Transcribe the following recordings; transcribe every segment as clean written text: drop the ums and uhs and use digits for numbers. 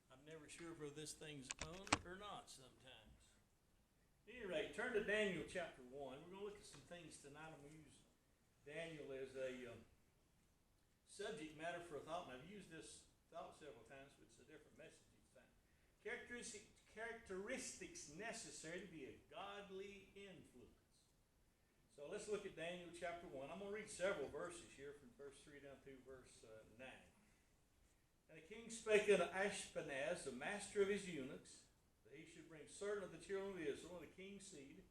I'm never sure whether this thing's on or not sometimes. At any rate, turn to Daniel chapter 1. We're going to look at some things tonight. I'm going to use Daniel as a subject matter for a thought, and I've used this thought several times, but it's a different message each time. Characteristics necessary to be a godly influence. So let's look at Daniel chapter 1. I'm going to read several verses here from verse 3 down through verse 9. And the king spake unto Ashpenaz, the master of his eunuchs, that he should bring certain of the children of Israel, of the king's seed,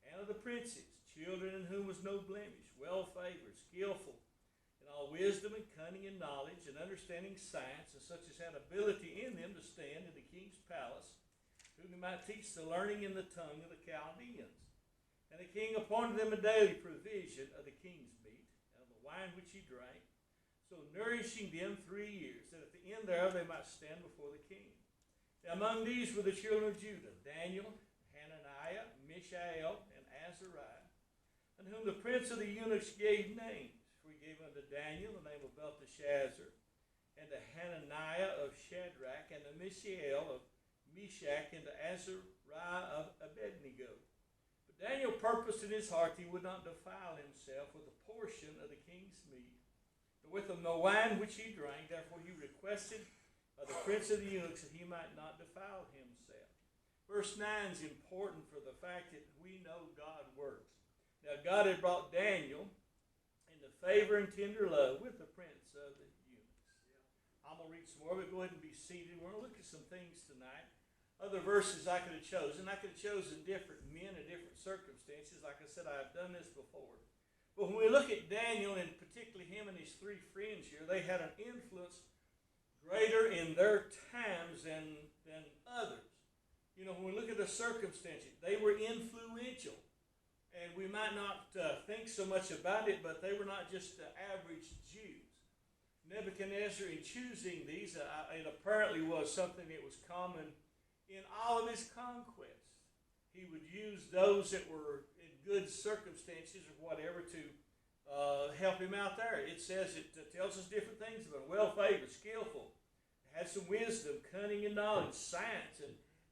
and of the princes, children in whom was no blemish, well favored, skillful, in all wisdom and cunning and knowledge, and understanding science, and such as had ability in them to stand in the king's palace, whom he might teach the learning in the tongue of the Chaldeans. And the king appointed them a daily provision of the king's meat, and of the wine which he drank, so nourishing them 3 years, that at the end thereof they might stand before the king. Now among these were the children of Judah, Daniel, Hananiah, Mishael, and Azariah, and whom the prince of the eunuchs gave names. For he gave unto Daniel the name of Belteshazzar, and to Hananiah of Shadrach, and to Mishael of Meshach, and to Azariah of Abednego. But Daniel purposed in his heart he would not defile himself with a portion of the king's meat, but with the wine which he drank. Therefore he requested of the prince of the eunuchs that he might not defile himself. Verse 9 is important for the fact that we know God works. Now God had brought Daniel into favor and tender love with the prince of the eunuchs. I'm going to read some more, but go ahead and be seated. We're going to look at some things tonight. Other verses I could have chosen. I could have chosen different men in different circumstances. Like I said, I've done this before. But when we look at Daniel, and particularly him and his 3 friends here, they had an influence greater in their times than others. You know, when we look at the circumstances, they were influential. And we might not think so much about it, but they were not just the average Jews. Nebuchadnezzar, in choosing these, it apparently was something that was common in all of his conquests. He would use those that were in good circumstances or whatever to help him out there. It says, it tells us different things about well-favored, skillful, had some wisdom, cunning and knowledge, science.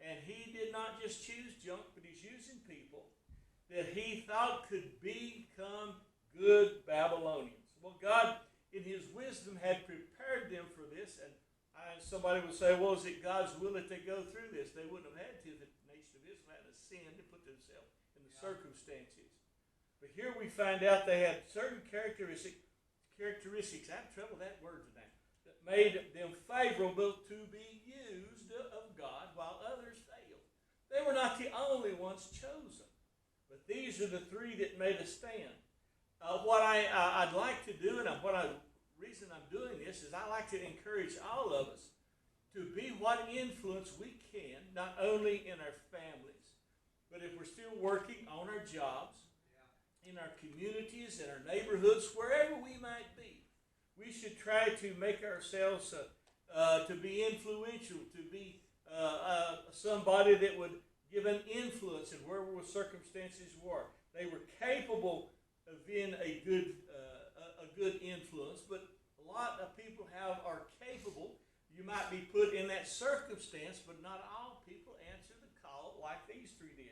And he did not just choose junk, but he's using people that he thought could become good Babylonians. Well, God, in his wisdom, had prepared them for this, and somebody would say, well, is it God's will that they go through this? They wouldn't have had to. The nation of Israel had to sin to put themselves in the circumstances. But here we find out they had certain characteristics, I have trouble with that word today, that made them favorable to be used of God while others failed. They were not the only ones chosen, but these are the 3 that made a stand. What I'd like to do, and reason I'm doing this is I like to encourage all of us to be what influence we can, not only in our families, but if we're still working on our jobs, in our communities, in our neighborhoods, wherever we might be. We should try to make ourselves to be influential, to be somebody that would give an influence in wherever the circumstances were. They were capable of being a good influence, but a lot of people are capable. You might be put in that circumstance, but not all people answer the call like these 3 did.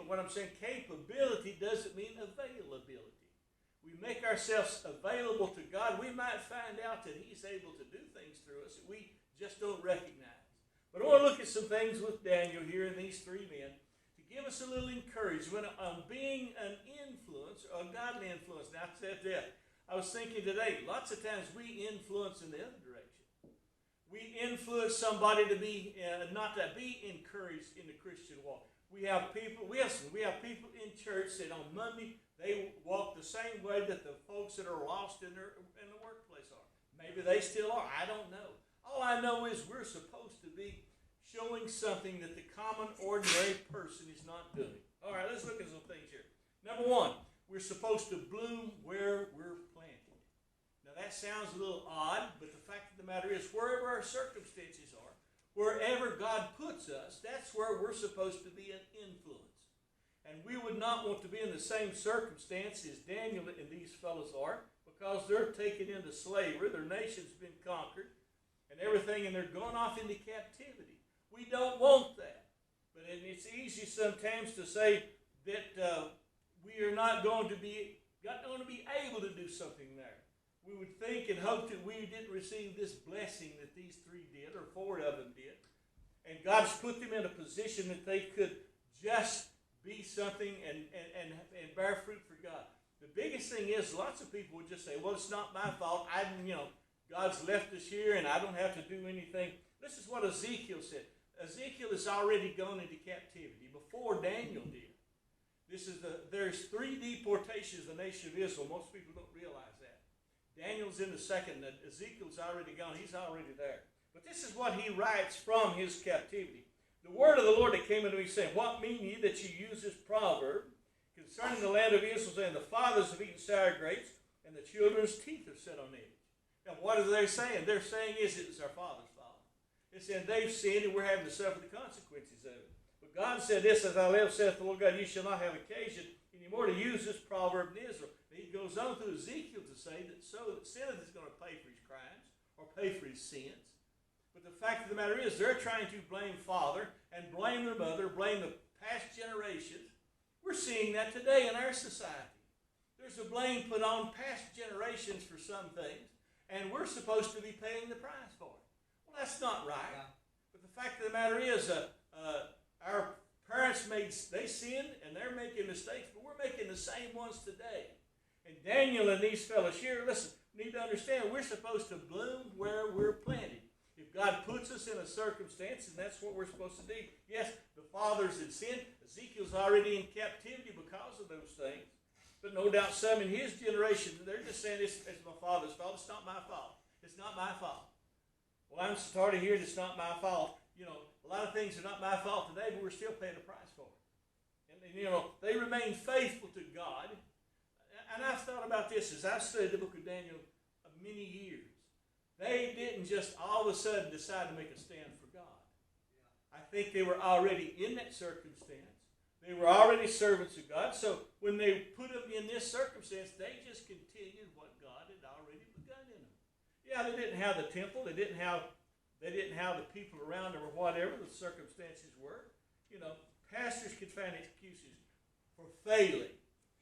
What I'm saying, capability doesn't mean availability. We make ourselves available to God. We might find out that he's able to do things through us that we just don't recognize. But I want to look at some things with Daniel here and these 3 men to give us a little encouragement on being an influence, a godly influence. Now, I said that. I was thinking today, lots of times we influence in the other direction. We influence somebody to be not to be encouraged in the Christian walk. We have people in church that on Monday they walk the same way that the folks that are lost in the workplace are. Maybe they still are. I don't know. All I know is we're supposed to be showing something that the common, ordinary person is not doing. All right, let's look at some things here. Number 1, we're supposed to bloom where we're planted. Now that sounds a little odd, but the fact of the matter is wherever our circumstances are, wherever God puts us, that's where we're supposed to be an influence. And we would not want to be in the same circumstance as Daniel and these fellows are, because they're taken into slavery, their nation's been conquered, and everything, and they're going off into captivity. We don't want that. But it's easy sometimes to say that we are not going to be able to do something there. We would think and hope that we didn't receive this blessing that these three did, or four of them did. And God's put them in a position that they could just be something and bear fruit for God. The biggest thing is, lots of people would just say, well, it's not my fault. God's left us here and I don't have to do anything. This is what Ezekiel said. Ezekiel has already gone into captivity before Daniel did. There's three deportations of the nation of Israel. Most people don't realize that. Daniel's in the second. Ezekiel's already gone. He's already there. But this is what he writes from his captivity. The word of the Lord that came unto me, saying, what mean ye that ye use this proverb concerning the land of Israel, saying, the fathers have eaten sour grapes, and the children's teeth are set on edge? Now, what are they saying? They're saying it was our father's fault. They're saying they've sinned, and we're having to suffer the consequences of it. But God said this, as I live, saith the Lord God, you shall not have occasion anymore to use this proverb in Israel. And he goes on through Ezekiel to say that sinneth is going to pay for his crimes, or pay for his sins. But the fact of the matter is, they're trying to blame father and blame their mother, blame the past generations. We're seeing that today in our society. There's a blame put on past generations for some things, and we're supposed to be paying the price for it. Well, that's not right. Yeah. But the fact of the matter is, our parents they sinned, and they're making mistakes, but we're making the same ones today. And Daniel and these fellows here, listen, need to understand, we're supposed to bloom where we're planted. If God puts us in a circumstance, and that's what we're supposed to do. Yes, the fathers had sinned. Ezekiel's already in captivity because of those things. But no doubt some in his generation, they're just saying, it's my father's fault. It's not my fault. It's not my fault. Well, I'm starting to hear it's not my fault. A lot of things are not my fault today, but we're still paying a price for it. And they remain faithful to God. And I've thought about this as I've studied the book of Daniel many years. They didn't just all of a sudden decide to make a stand for God. I think they were already in that circumstance. They were already servants of God. So when they put them in this circumstance, they just continued what God had already begun in them. Yeah, they didn't have the temple. They didn't have the people around them or whatever the circumstances were. Pastors could find excuses for failing.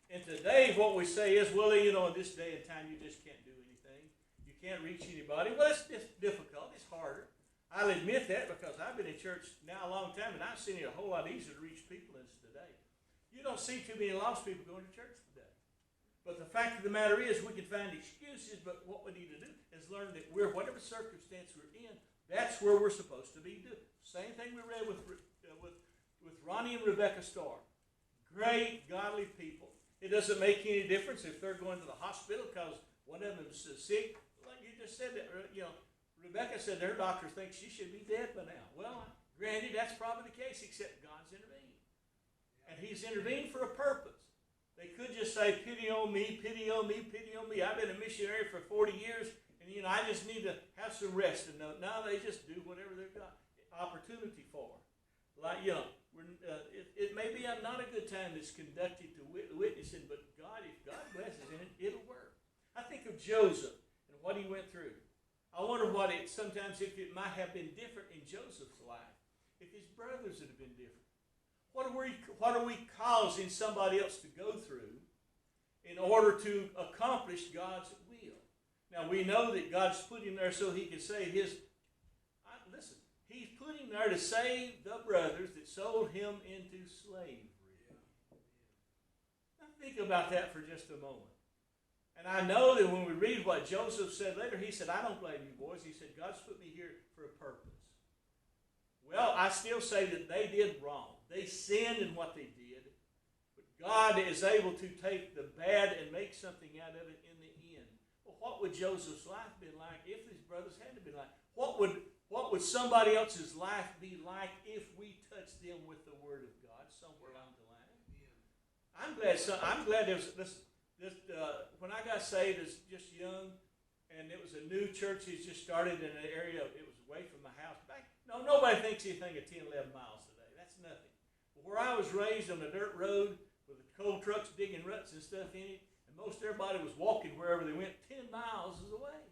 And today what we say is, well, in this day and time you just can't do anything. You can't reach anybody. Well, it's difficult. It's harder. I'll admit that because I've been in church now a long time, and I've seen it a whole lot easier to reach people than today. You don't see too many lost people going to church today. But the fact of the matter is, we can find excuses, but what we need to do is learn that whatever circumstance we're in, that's where we're supposed to be doing. Same thing we read with Ronnie and Rebecca Starr. Great, godly people. It doesn't make any difference if they're going to the hospital because one of them is sick. Like you just said, that Rebecca said her doctor thinks she should be dead by now. Well, granted, that's probably the case, except God's intervened. And he's intervened for a purpose. They could just say, pity on me, pity on me, pity on me. I've been a missionary for 40 years, and I just need to have some rest. And now they just do whatever they've got opportunity for. Like, it may be not a good time that's conducted to witnessing, but if God blesses in it, it'll work. I think of Joseph and what he went through. I wonder sometimes if it might have been different in Joseph's life, if his brothers had been different. What are we causing somebody else to go through in order to accomplish God's will? Now, we know that God's put him there so he can save listen, he's put him there to save the brothers that sold him into slavery. Now, think about that for just a moment. And I know that when we read what Joseph said later, he said, I don't blame you boys. He said, God's put me here for a purpose. Well, I still say that they did wrong. They sinned in what they did. But God is able to take the bad and make something out of it in the end. Well, what would Joseph's life been like if his brothers had to be like? What would somebody else's life be like if we touched them with the Word of God somewhere along the line? I'm glad there's this. When I got saved as just young, and it was a new church that just started in an area, it was away from my house. Nobody thinks anything of 10, 11 miles today. That's nothing. But where I was raised on a dirt road with the coal trucks digging ruts and stuff in it, and most everybody was walking wherever they went, 10 miles is away.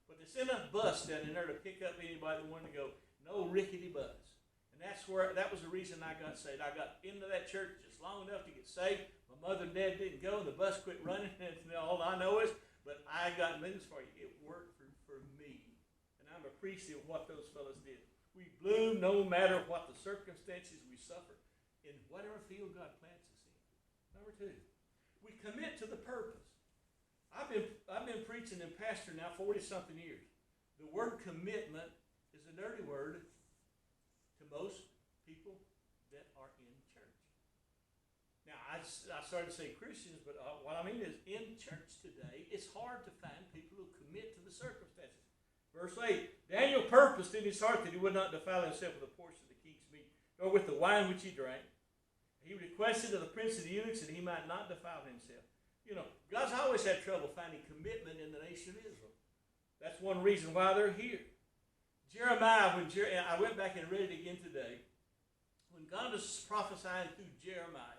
But they sent a bus down in there to pick up anybody that wanted to go. No rickety bus. And that was the reason I got saved. I got into that church just long enough to get saved. My mother and dad didn't go, and the bus quit running. And all I know is, but I got news for you. It worked for me. And I'm appreciative of what those fellas did. We bloom no matter what the circumstances we suffer in whatever field God plants us in. Number two, we commit to the purpose. I've been preaching and pastoring now 40-something years. The word commitment is a dirty word to most people that are in church. Now, I started to say Christians, but what I mean is in church today, it's hard to find people who commit to the circumstances. Verse 8, Daniel purposed in his heart that he would not defile himself with a portion of the king's meat, nor with the wine which he drank. He requested of the prince of the eunuchs that he might not defile himself. You know, God's always had trouble finding commitment in the nation of Israel. That's one reason why they're here. Jeremiah, I went back and read it again today. When God was prophesying through Jeremiah,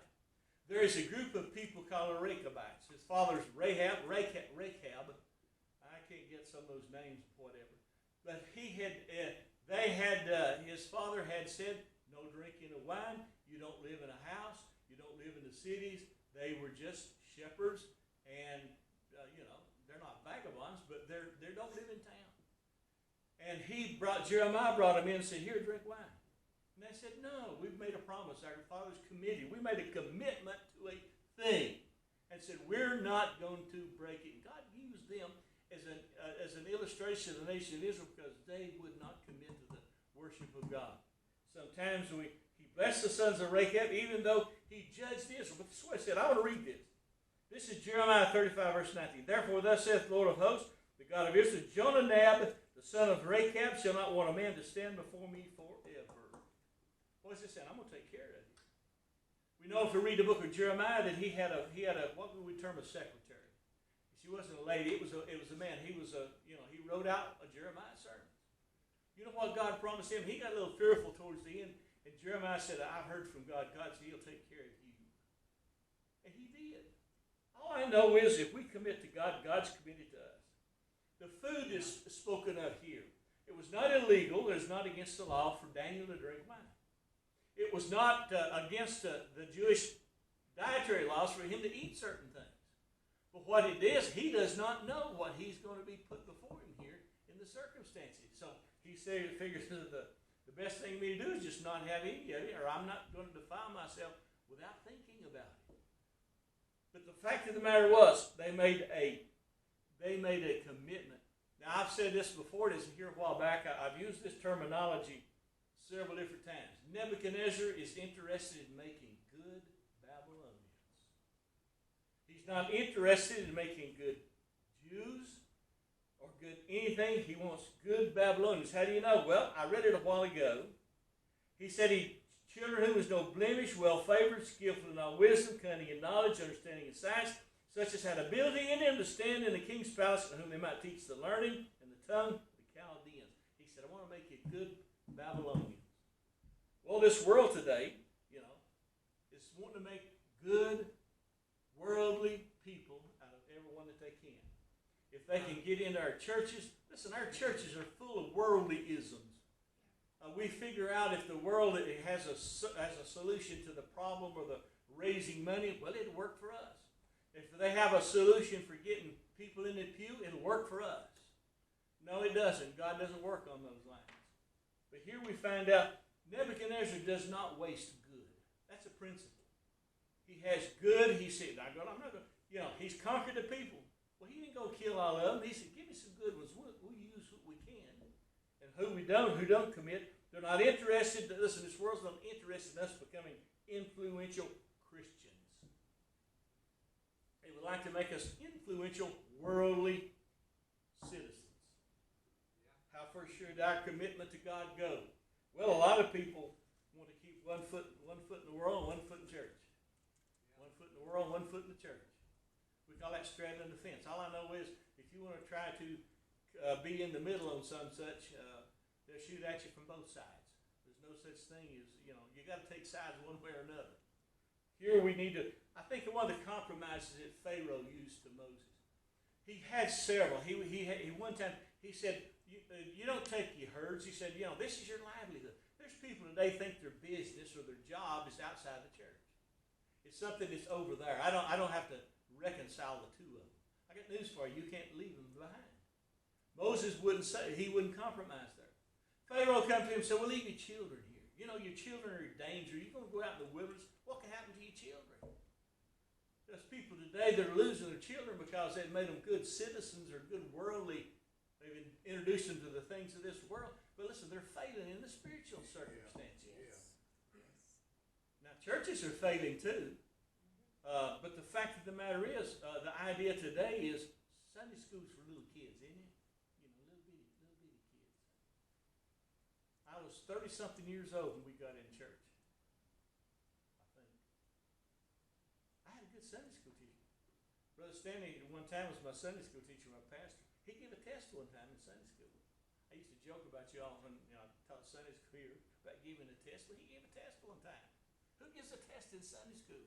there is a group of people called the Rechabites. His father's Rahab. I can't get some of those names, whatever. But his father had said, no drinking of wine. You don't live in a house. You don't live in the cities. They were just shepherds, and they're not vagabonds, but they don't live in town. And Jeremiah brought them in and said, here, drink wine. And they said, no, we've made a promise. Our father's committed. We made a commitment to a thing and said, we're not going to break it. And God used them as an illustration of the nation of Israel because they would not commit to the worship of God. Sometimes he blessed the sons of Rechab, even though he judged Israel. But this is what he said. I want to read this. This is Jeremiah 35, verse 19. Therefore, thus saith the Lord of hosts, the God of Israel, Jonadab, the son of Rechab, shall not want a man to stand before me forever. What is this saying? I'm going to take care of you. We know if we read the book of Jeremiah that he had a what would we term a secretary. She wasn't a lady. It was a man. He wrote out a Jeremiah sermon. You know what God promised him? He got a little fearful towards the end. And Jeremiah said, I've heard from God. God said he'll take care of you. And he did. All I know is if we commit to God, God's committed to us. The food is spoken of here. It was not illegal. It was not against the law for Daniel to drink wine. It was not against the Jewish dietary laws for him to eat certain things. But what it is, he does not know what he's going to be put before him here in the circumstances. So he figures that the best thing for me to do is just not have any of it, or I'm not going to defile myself without thinking about it. But the fact of the matter was, they made a commitment. Now, I've said this before, this here a while back. I've used this terminology several different times. Nebuchadnezzar is interested in making good Babylonians. He's not interested in making good Jews or good anything. He wants good Babylonians. How do you know? Well, I read it a while ago. He said children who was no blemish, well-favored, skillful in all wisdom, cunning in knowledge, understanding in science, such as had ability in them to stand in the king's palace, and whom they might teach the learning and the tongue of the Chaldeans. He said, I want to make you good Babylonians. Well, this world today, is wanting to make good, worldly people out of everyone that they can. If they can get into our churches, listen, our churches are full of worldly isms. We figure out if the world has a solution to the problem or the raising money, well, it'll work for us. If they have a solution for getting people in the pew, it'll work for us. No, it doesn't. God doesn't work on those lines. But here we find out Nebuchadnezzar does not waste good. That's a principle. He has good. He said, I'm not going to, he's conquered the people. Well, he didn't go kill all of them. He said, give me some good ones. We'll use what we can. And who don't commit, they're not interested. Listen, this world's not interested in us becoming influential Christians. They would like to make us influential worldly citizens. How for sure did our commitment to God go? Well, a lot of people want to keep one foot in the world and one foot in church. One foot in the world, one foot in the church. We call that straddling the fence. All I know is if you want to try to be in the middle on some such, they'll shoot at you from both sides. There's no such thing as, you got to take sides one way or another. Here we need to, I think one of the compromises that Pharaoh used to Moses, He had several. He one time, he said, you don't take your herds. He said, this is your livelihood. There's people today think their business or their job is outside the church. It's something that's over there. I don't have to reconcile the two of them. I got news for you. You can't leave them behind. Moses he wouldn't compromise there. Pharaoh come to him and said, well, leave your children here. Your children are in danger. You're going to go out in the wilderness. What can happen to your children? There's people today that are losing their children because they've made them good citizens or good worldly. They've introduced them to the things of this world. But listen, they're failing in the spiritual circumstances. Now, churches are failing too. But the fact of the matter is, the idea today is Sunday school's for little kids, isn't it? Little bitty kids. I was 30-something years old when we got in church. Sunday school teacher. Brother Stanley at one time was my Sunday school teacher, my pastor. He gave a test one time in Sunday school. I used to joke about y'all when I taught Sunday school here about giving a test. Well, he gave a test one time. Who gives a test in Sunday school?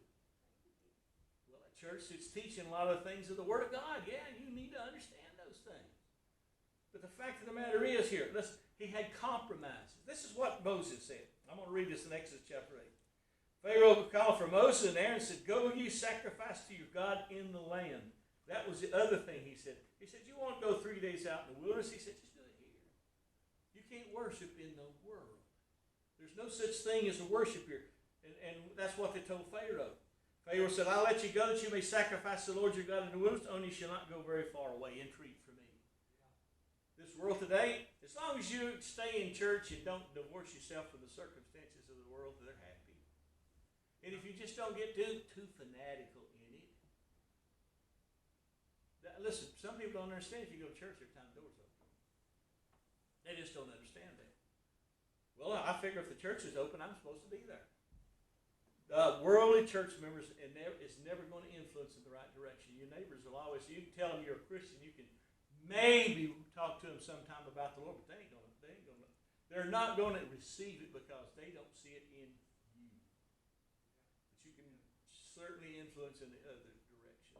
Well, at church it's teaching a lot of things of the Word of God. Yeah, you need to understand those things. But the fact of the matter is here, listen, he had compromises. This is what Moses said. I'm going to read this in Exodus chapter 8. Pharaoh called for Moses and Aaron and said, go ye sacrifice to your God in the land. That was the other thing he said. He said, you want to go 3 days out in the wilderness? He said, just do it here. You can't worship in the world. There's no such thing as a worship here. And that's what they told Pharaoh. Pharaoh said, I'll let you go that you may sacrifice the Lord your God in the wilderness, only you shall not go very far away. Entreat for me. This world today, as long as you stay in church and don't divorce yourself from the circumstances of the world, they're happy. And if you just don't get too fanatical in it. Listen, some people don't understand if you go to church every time the door's open. They just don't understand that. Well, I figure if the church is open, I'm supposed to be there. Worldly church members is never going to influence in the right direction. Your neighbors will always, you can tell them you're a Christian, you can maybe talk to them sometime about the Lord, but they're not going to receive it because they don't see it in certainly influence in the other direction.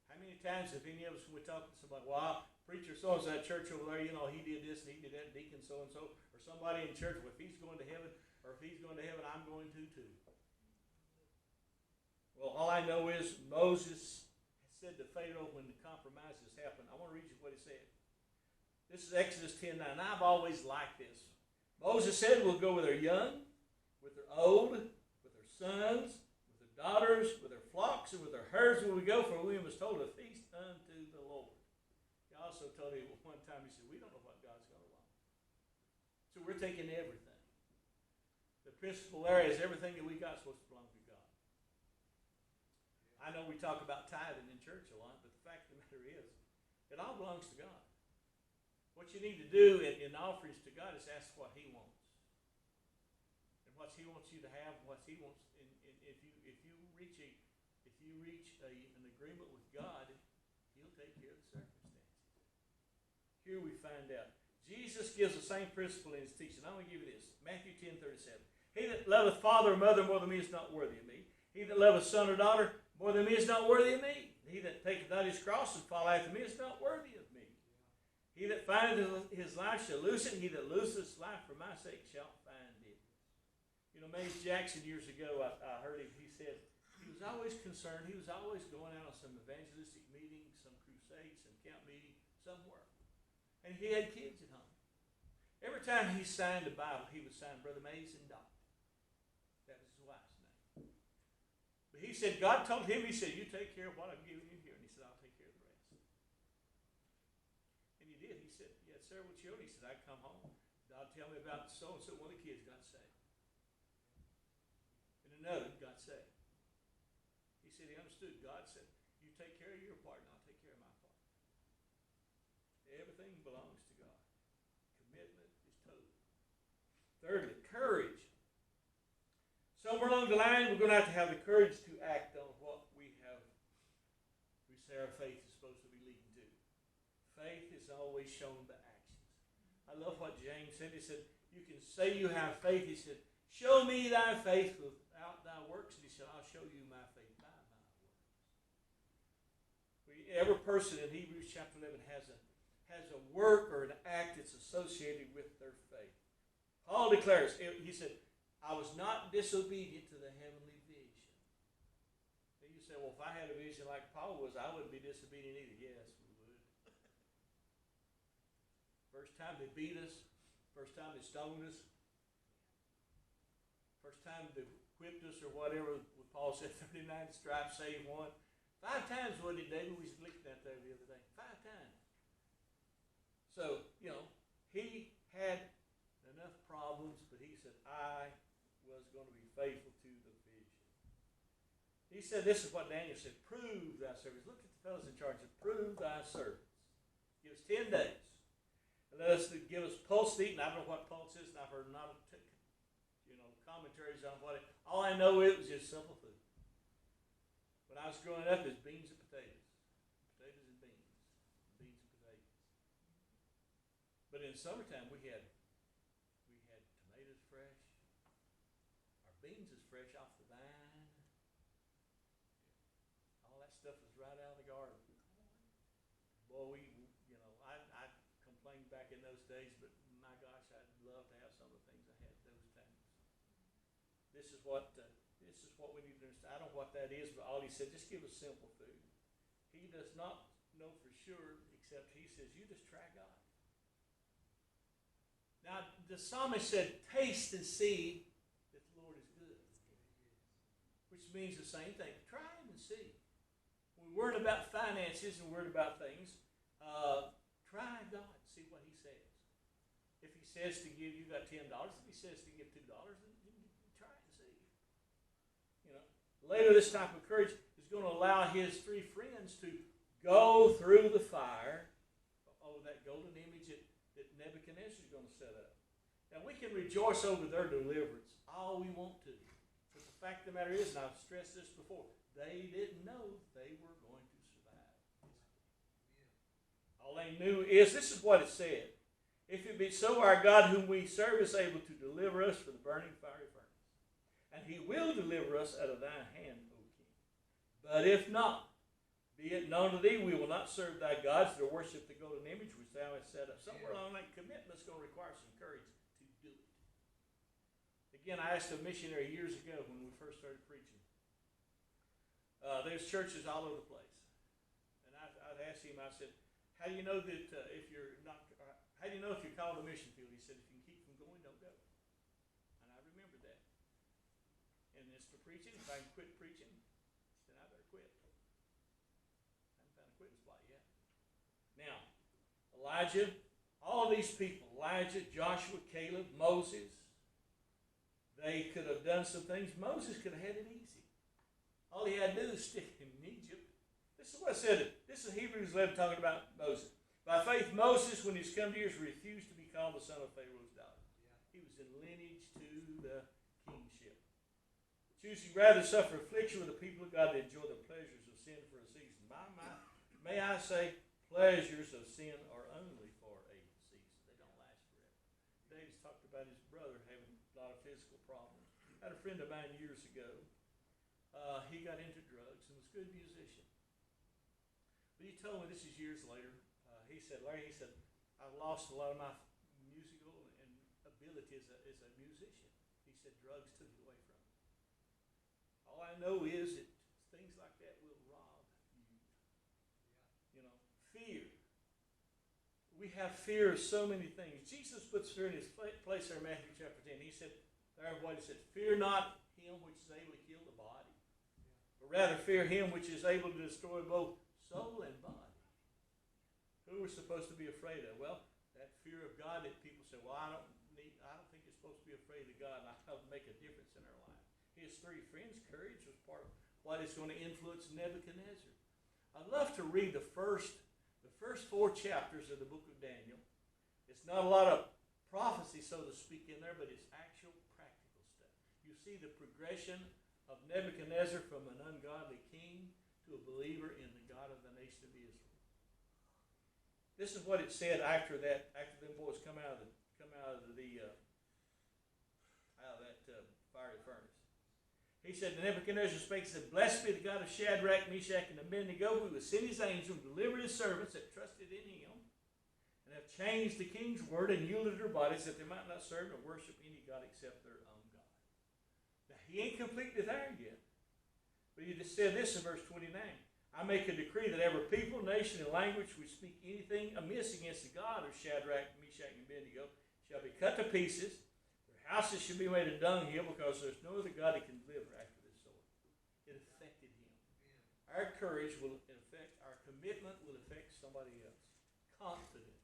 How many times have any of us, when we talk to somebody, well, preacher so-and-so at church over there, he did this and he did that, deacon so-and-so, or somebody in church, well, if he's going to heaven, or if he's going to heaven, I'm going to too. Well, all I know is Moses said to Pharaoh when the compromises happened. I want to read you what he said. This is Exodus 10:9. I've always liked this. Moses said, we'll go with our young, with our old, with our sons, daughters, with their flocks, and with their herds will we go, for we was told a feast unto the Lord. He also told him one time, he said, we don't know what God's going to want. So we're taking everything. The principal area is everything that we got is supposed to belong to God. I know we talk about tithing in church a lot, but the fact of the matter is, it all belongs to God. What you need to do in offerings to God is ask what he wants. And what he wants you to have, what he wants. If you reach an agreement with God, he'll take care of the circumstances. Here we find out. Jesus gives the same principle in his teaching. I'm going to give you this. Matthew 10:37. He that loveth father or mother more than me is not worthy of me. He that loveth son or daughter more than me is not worthy of me. He that taketh not his cross and follow after me is not worthy of me. He that findeth his life shall lose it. He that loseth his life for my sake shall find it. Mays Jackson years ago, I heard him, he said, he was always concerned, he was always going out on some evangelistic meeting, some crusade, some camp meeting, somewhere. And he had kids at home. Every time he signed a Bible, he would sign Brother Mays and Dot. That was his wife's name. But he said, God told him, he said, you take care of what I'm giving you here. And he said, I'll take care of the rest. And he did. He said, he had several children. He said, I'd come home. God tell me about so-and-so, one of the kids got saved. Another got saved. He said he understood. God said, you take care of your part and I'll take care of my part. Everything belongs to God. Commitment is total. Thirdly, courage. Somewhere along the line, we're going to have the courage to act on what we say our faith is supposed to be leading to. Faith is always shown by actions. I love what James said. He said, you can say you have faith. He said, show me thy faith without thy works. And he said, I'll show you my faith by my works. Every person in Hebrews chapter 11 has a work or an act that's associated with their faith. Paul declares, he said, I was not disobedient to the heavenly vision. And you say, well, if I had a vision like Paul was, I wouldn't be disobedient either. Yes, we would. First time they beat us. First time they stoned us. First time they whipped us or whatever. Paul said 39 stripes save one. 5 times, wasn't it, David? We was looking at that the other day. 5 times. So, he had enough problems, but he said, I was going to be faithful to the vision. He said, this is what Daniel said, prove thy service. Look at the fellows in charge. Prove thy service. Give us 10 days. And let us give us pulse to eat. And I don't know what pulse is, and I've heard not commentaries on what it. All I know it was just simple food. When I was growing up, it was beans and potatoes. Potatoes and beans. Beans and potatoes. But in the summertime, we had tomatoes fresh. Our beans is fresh off the vine. All that stuff was right out of the garden. Boy, I complained back in those days, but my gosh, I'd love to have some of the things I had those times. This is what we need to understand. I don't know what that is, but all he said, just give us simple food. He does not know for sure, except he says, you just try God. Now, the psalmist said, taste and see that the Lord is good. Which means the same thing. Try him and see. When we're worried about finances and worried about things, try God. See what he says. If he says to give, you got $10. If he says to give $2, then try it and see. Later this type of courage is going to allow his 3 friends to go through the fire. Oh, that golden image that Nebuchadnezzar is going to set up. Now we can rejoice over their deliverance all we want to. But the fact of the matter is, and I've stressed this before, they didn't know they were going to survive. All they knew is, this is what it said. If it be so, our God whom we serve is able to deliver us from the burning fiery furnace. And he will deliver us out of thine hand, O king. But if not, be it known to thee, we will not serve thy gods or worship the golden image which thou hast set up. Somewhere along that commitment is going to require some courage to do it. Again, I asked a missionary years ago when we first started preaching. There's churches all over the place. And I'd asked him, I said, how do you know that if you're not, how do you know if you're called to the mission field? He said, if you can keep from going, don't go. And I remembered that. And as for preaching, if I can quit preaching, then I better quit. I haven't found a quitting spot yet. Now, Elijah, all these people, Elijah, Joshua, Caleb, Moses, they could have done some things. Moses could have had it easy. All he had to do is stick in Egypt. This is what I said. This is Hebrews 11 talking about Moses. By faith, Moses, when he's come to years, refused to be called the son of Pharaoh's daughter. He was in lineage to the kingship. Choosing rather to suffer affliction with the people of God to enjoy the pleasures of sin for a season. May I say, pleasures of sin are only for a season. They don't last forever. David's talked about his brother having a lot of physical problems. I had a friend of mine years ago. He got into drugs and was a good musician. But he told me, this is years later, he said, Larry, I've lost a lot of my musical and ability as a musician. He said, drugs took it away from me. All I know is that things like that will rob you. Fear. We have fear of so many things. Jesus puts fear in his place there in Matthew chapter 10. He said, fear not him which is able to kill the body, but rather fear him which is able to destroy both soul and body. Who we're supposed to be afraid of? Well, that fear of God that people say, well, I don't think you're supposed to be afraid of God, and I'll make a difference in our life. His 3 friends' courage was part of what is going to influence Nebuchadnezzar. I'd love to read the first 4 chapters of the book of Daniel. It's not a lot of prophecy, so to speak, in there, but it's actual practical stuff. You see the progression of Nebuchadnezzar from an ungodly king to a believer in the God of the nation of Israel. This is what it said after them boys come out of that fiery furnace. He said, Nebuchadnezzar spake and said, Blessed be the God of Shadrach, Meshach, and Abednego, who has sent his angel and delivered his servants that trusted in him, and have changed the king's word and yielded their bodies that they might not serve nor worship any God except their own God. Now, he ain't completely there yet. But he just said this in verse 29. I make a decree that every people, nation, and language which speak anything amiss against the God of Shadrach, Meshach, and Abednego shall be cut to pieces. Their houses shall be made a dunghill, because there's no other God that can deliver after this sword. It affected him. Our courage will affect, our commitment will affect somebody else. Confidence.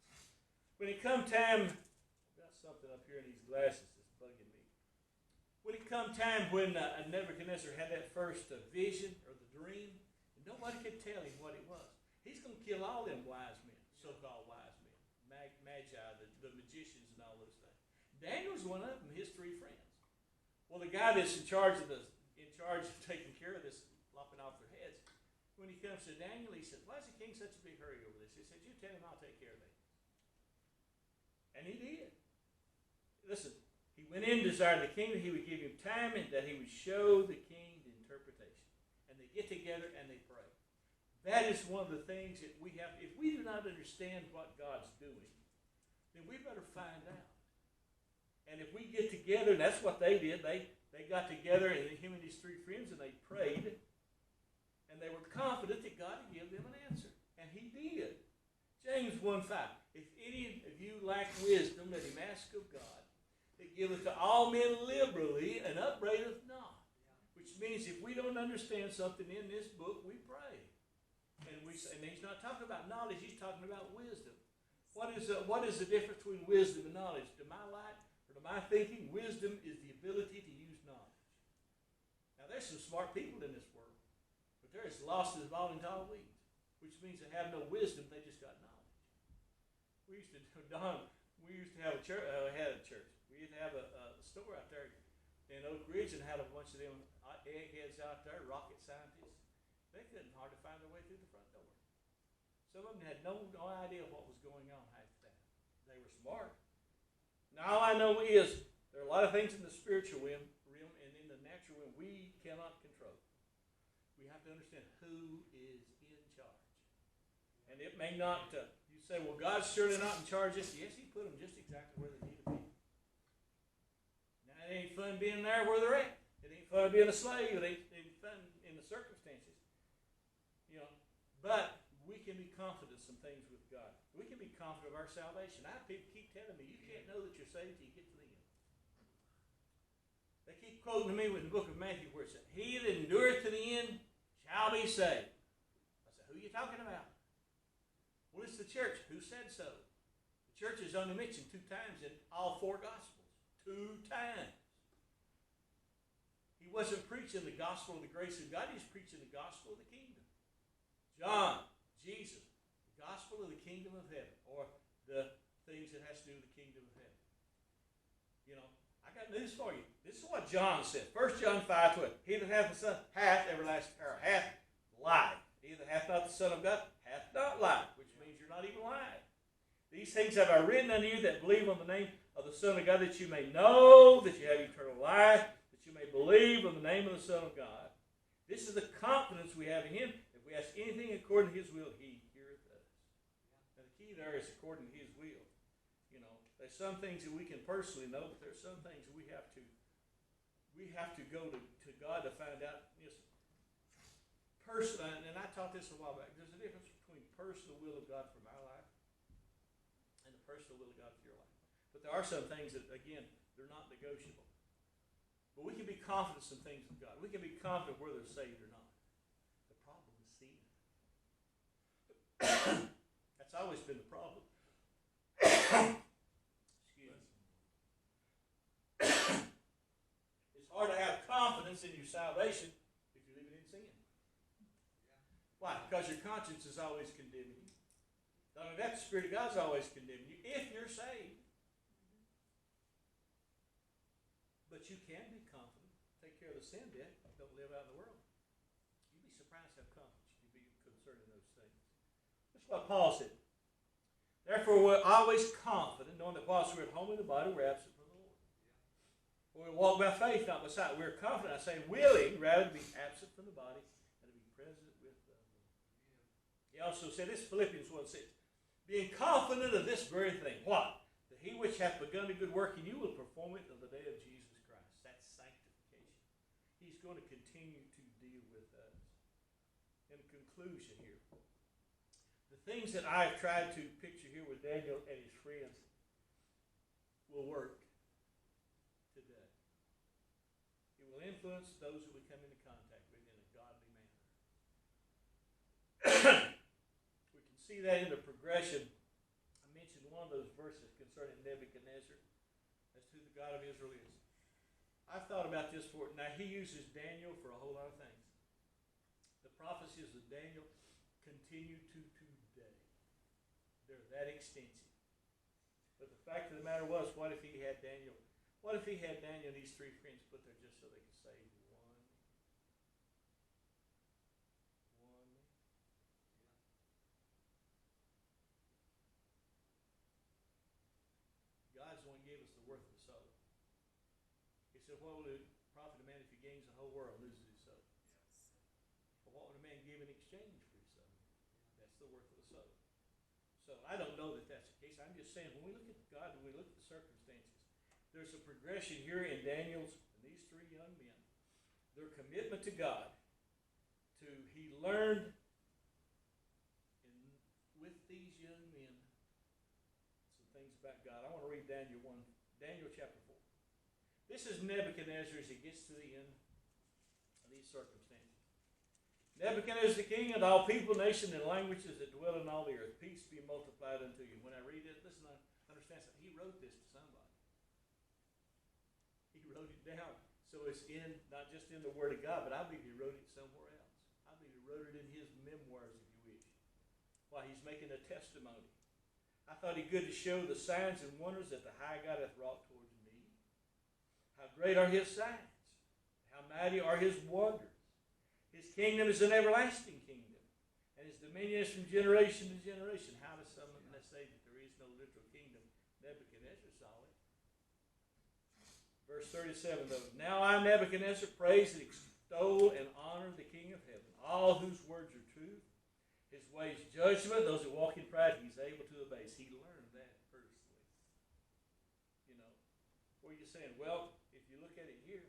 When it come time, I've got something up here in these glasses that's bugging me. When it come time when Nebuchadnezzar had that first vision or the dream, and nobody could tell him what it was. He's going to kill all them wise men, so-called wise men, magi, the magicians and all those things. Daniel's one of them, his 3 friends. Well, the guy that's in charge of taking care of this, lopping off their heads, when he comes to Daniel, he said, why is the king such a big hurry over this? He said, you tell him I'll take care of that. And he did. Listen, he went in, desired the king that he would give him time and that he would show the king the interpretation. And they get together and they pray. That is one of the things that we have. If we do not understand what God's doing, then we better find out. And if we get together, and that's what they did, they got together, and him and his 3 friends, and they prayed, and they were confident that God would give them an answer. And he did. James 1:5. If any of you lack wisdom, let him ask of God, that giveth to all men liberally, and upbraideth not. Which means if we don't understand something in this book, we pray. And he's not talking about knowledge, he's talking about wisdom. What is the difference between wisdom and knowledge? To my light, or to my thinking, wisdom is the ability to use knowledge. Now, there's some smart people in this world, but they're as lost as ball and tall weeds, which means they have no wisdom, they just got knowledge. We used to have a church, we used to have a store out there in Oak Ridge, and had a bunch of them eggheads out there, rocket scientists. They couldn't hardly find their way through the front door. Some of them had no idea what was going on half the time. They were smart. Now, all I know is there are a lot of things in the spiritual realm and in the natural realm we cannot control. We have to understand who is in charge. And it may not, you say, well, God's surely not in charge of this. Yes, he put them just exactly where they need to be. Now, it ain't fun being there where they're at. It ain't fun being a slave. It ain't fun in the circumstances. You know, but we can be confident in some things with God. We can be confident of our salvation. People keep telling me, you can't know that you're saved until you get to the end. They keep quoting to me with the book of Matthew where it says, he that endureth to the end shall be saved. I said, who are you talking about? Well, it's the church. Who said so? The church is only mentioned 2 times in all 4 Gospels. 2 times. He wasn't preaching the gospel of the grace of God. He's preaching the gospel of the kingdom. John, Jesus, the gospel of the kingdom of heaven, or the things that has to do with the kingdom of heaven. You know, I got news for you. This is what John said. 1 John 5:12. He that hath the Son hath everlasting, or hath life. He that hath not the Son of God hath not life, which means you're not even alive. These things have I written unto you that believe on the name of the Son of God, that you may know that you have eternal life, that you may believe on the name of the Son of God. This is the confidence we have in him. If we ask anything according to his will, he heareth us. Now the key there is according to his will. You know, there's some things that we can personally know, but there's some things that we have to go to God to find out. Yes, and I taught this a while back. There's a difference between personal will of God for my life and the personal will of God for your life. But there are some things that, again, they're not negotiable. But we can be confident in some things of God. We can be confident whether they're saved or not. The problem is sin. That's always been the problem. Excuse me. It's hard to have confidence in your salvation if you're living in sin. Why? Because your conscience is always condemning you. Not only that, the Spirit of God's always condemning you if you're saved. But you can be confident. Take care of the sin debt. Don't live out in the world. You'd be surprised how confident you can be concerning those things. That's what Paul said. Therefore, we're always confident, knowing that whilst we're at home in the body, we're absent from the Lord. For we walk by faith, not by sight. We're confident, I say, willing rather to be absent from the body and to be present with the Lord. He also said, this Philippians 1:6, being confident of this very thing. What? That he which hath begun a good work in you will perform it until the day of Jesus Christ. That's sanctification. He's going to continue to deal with us. In conclusion here, the things that I've tried to picture here with Daniel and his friends will work today. It will influence those who we come into contact with in a godly manner. We can see that in the progression. I mentioned one of those verses concerning Nebuchadnezzar as to who the God of Israel is. I've thought about this for, now he uses Daniel for a whole lot of things. The prophecies of Daniel continue to today. They're that extensive. But the fact of the matter was, what if he had Daniel? What if he had Daniel and these three friends put there just so they could save one? God's the one who gave us the worth of the soul. He said, what will it profit a man if he gains the whole world and loses his soul? Well, what would a man give in exchange for his soul? That's the worth of the soul. So I don't know that that's the case. I'm just saying, when we look at God, when we look at the circumstances, there's a progression here in Daniel's and these three young men. Their commitment to God, he learned with these young men some things about God. I want to read Daniel chapter 4. This is Nebuchadnezzar as he gets to the end of these circumstances. Nebuchadnezzar the king, and all people, nations, and languages that dwell in all the earth, peace be multiplied unto you. When I read it, listen, I understand something. He wrote this to somebody. He wrote it down. So it's not just in the Word of God, but I believe he wrote it somewhere else. I believe he wrote it in his memoirs, if you wish, while he's making a testimony. I thought it good to show the signs and wonders that the high God hath wrought towards me. How great are his signs. How mighty are his wonders. His kingdom is an everlasting kingdom, and his dominion is from generation to generation. How does someone say that there is no literal kingdom? Nebuchadnezzar saw it. Verse 37, though, now I, Nebuchadnezzar, praise and extol and honor the King of heaven, all whose words are truth, his ways judgment, those who walk in pride, he's able to abase. He learned that personally. You know, what are you saying? Well, if you look at it here,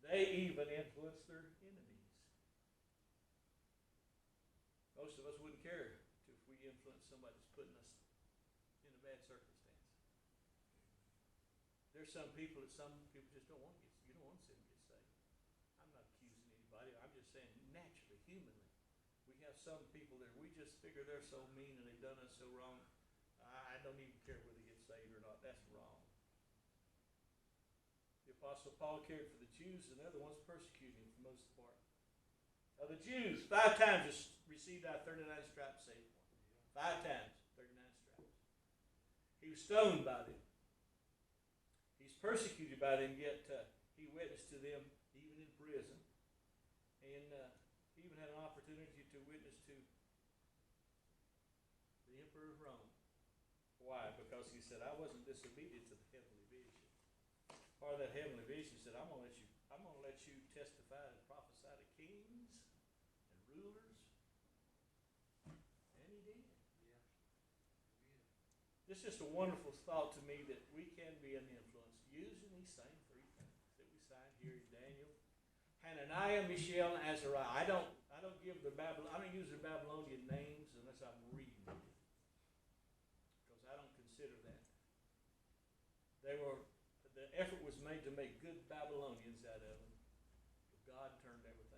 they even influence their enemies. Most of us wouldn't care if we influence somebody that's putting us in a bad circumstance. There's some people just don't want to you don't want to see them get saved. I'm not accusing anybody. I'm just saying naturally, humanly. We have some people that we just figure they're so mean and they've done us so wrong. I don't even care whether they get saved or not. That's wrong. The Apostle Paul cared for the Jews, and they're the ones persecuting him for most of the part. Now the Jews, 5 times received out 39 stripes saved one. 5 times, 39 stripes. He was stoned by them. He's persecuted by them, yet he witnessed to them even in prison. And he even had an opportunity to witness to the Emperor of Rome. Why? Because he said, I wasn't disobedient to the heavenly vision. Part of that heavenly vision said, I'm going to let you testify and prophesy to kings and rulers. And he did. Yeah. It's just a wonderful thought to me that we can be an influence using these same 3 things that we signed here in Daniel. Hananiah, Mishael, and Azariah. I don't use the Babylonian names unless I'm reading it, because I don't consider that. The effort was made to make good Babylonians out of them, but God turned everything